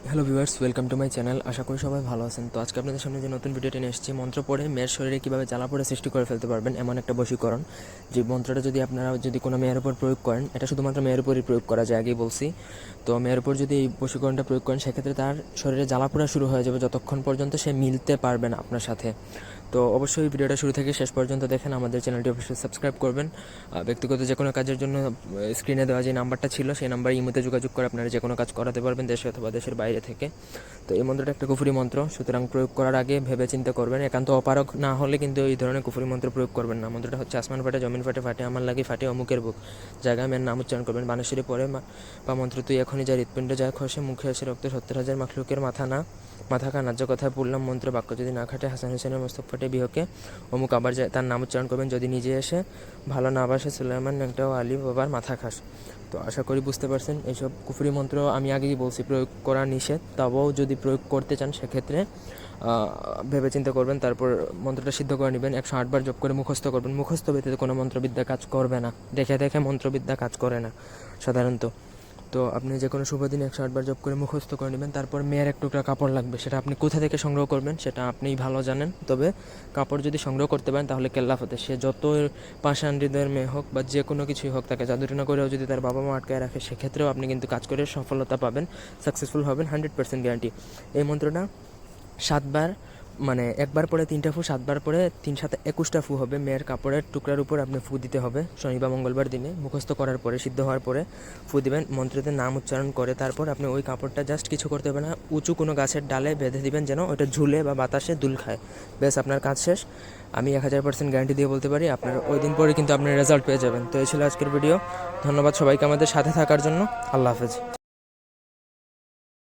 Hello viewers, welcome to my channel. আশা করি সবাই ভালো আছেন। তো আজকে আপনাদের সামনে যে নতুন ভিডিওটি নিয়ে এসেছি, মন্ত্র পড়ে মেয়ের শরীরে কীভাবে জ্বালাপোড়া সৃষ্টি করে ফেলতে পারবেন এমন একটা বশীকরণ। যে মন্ত্রটা যদি আপনারা কোনো মেয়ের উপর প্রয়োগ করেন, এটা শুধুমাত্র মেয়ের উপরই প্রয়োগ করা যায়, আগেই বলছি। তো মেয়ের উপর যদি এই বশীকরণটা প্রয়োগ করেন, সেক্ষেত্রে তার শরীরে জ্বালাপোড়া শুরু হয়ে যাবে যতক্ষণ পর্যন্ত সে মিলতে পারবে না আপনার সাথে। তো অবশ্যই ভিডিওটা শুরু থেকে শেষ পর্যন্ত দেখেন। আমাদের চ্যানেলটি অবশ্যই সাবস্ক্রাইব করবেন। ব্যক্তিগত যে কোনো কাজের জন্য স্ক্রিনে দেওয়া যে নাম্বারটা ছিল, সেই নাম্বারে ইমোতে যোগাযোগ করে আপনারা যে কোনো কাজ করাতে পারবেন, দেশে অথবা দেশের বাইরে থেকে। তো এই মন্ত্রটা একটা কুফরি মন্ত্র, সুতরাং প্রয়োগ করার আগে ভেবে চিন্তা করবেন। একান্ত অপারগ না হলে কিন্তু এই ধরনের কুফরি মন্ত্র প্রয়োগ করবেন না। মন্ত্রটা হচ্ছে: আসমান ফাটে, জমিন ফাটে, ফাটে আমার লাগে, ফাটে অমুকের বুক। জায়গায় মেয়ের নাম উচ্চারণ করবেন। বানেশ্বরী পরে বা মন্ত্র: তুই এখনই যা, হৃৎপিণ্ড যায় খসে, মুখে আসে রক্ত, 70,000 মাখলুকের মাথা খা, ন্যায্য কথায় পড়লাম মন্ত্র, বাক্য যদি না খাটে, হাসান হোসেনের মস্তক ফাটে বিহকে অমুক। আবার যায় তার নাম উচ্চারণ করবেন। যদি নিজে এসে ভালো না বাসে, সুলাইমান ন্যাংটাও আলী বাবার মাথা খাস। তো আশা করি বুঝতে পারছেন। এইসব কুফরি মন্ত্র আমি আগেই বলছি প্রয়োগ করা নিষেধ, তবেও যদি প্রয়োগ করতে চান সেক্ষেত্রে ভেবে চিন্তা করবেন। তারপর মন্ত্রটা সিদ্ধ করে নেবেন, 108 বার জপ করে মুখস্থ করবেন। মুখস্থ ব্যতীত কোনো মন্ত্রবিদ্যা কাজ করবে না, দেখে দেখে মন্ত্রবিদ্যা কাজ করে না সাধারণত। তো আপনি যে কোনো শুভ দিনে 108 বার জপ করে মুখস্থ করে নেবেন। তারপর মেয়ের এক টুকরা কাপড় লাগবে, সেটা আপনি কোথা থেকে সংগ্রহ করবেন সেটা আপনিই ভালো জানেন। তবে কাপড় যদি সংগ্রহ করতে পারেন তাহলে কেল্লা ফতে, সে যত পাষাণ হৃদয়ের মেয়ে হোক বা যে কোনো কিছুই হোক, তাকে জাদুটনা করেও যদি তার বাবা মা আটকায় রাখে, সেক্ষেত্রেও আপনি কিন্তু কাজ করে সফলতা পাবেন, সাকসেসফুল হবেন, 100% গ্যারান্টি। এই মন্ত্রটা 7 বার, মানে একবার পরে 3টা ফু, 7 বার পরে 3 7 21টা ফু হবে। মেয়ের কাপড়ের টুকরার উপর আপনি ফু দিতে হবে শনি বা মঙ্গলবার দিনে। মুখস্থ করার পরে, সিদ্ধ হওয়ার পরে ফু দিবেন, মন্ত্রতে নাম উচ্চারণ করে। তারপর আপনি ওই কাপড়টা জাস্ট কিছু করতে হবে না, উঁচু কোনো গাছের ডালে বেঁধে দিবেন যেন ওটা ঝুলে বা বাতাসে দুল খায়। ব্যাস, আপনার কাজ শেষ। আমি 1000% গ্যারান্টি দিয়ে বলতে পারি, আপনার ওই দিন পরে কিন্তু আপনার রেজাল্ট পেয়ে যাবেন। তো এই ছিল আজকের ভিডিও। ধন্যবাদ সবাইকে আমাদের সাথে থাকার জন্য। আল্লাহ হাফেজ।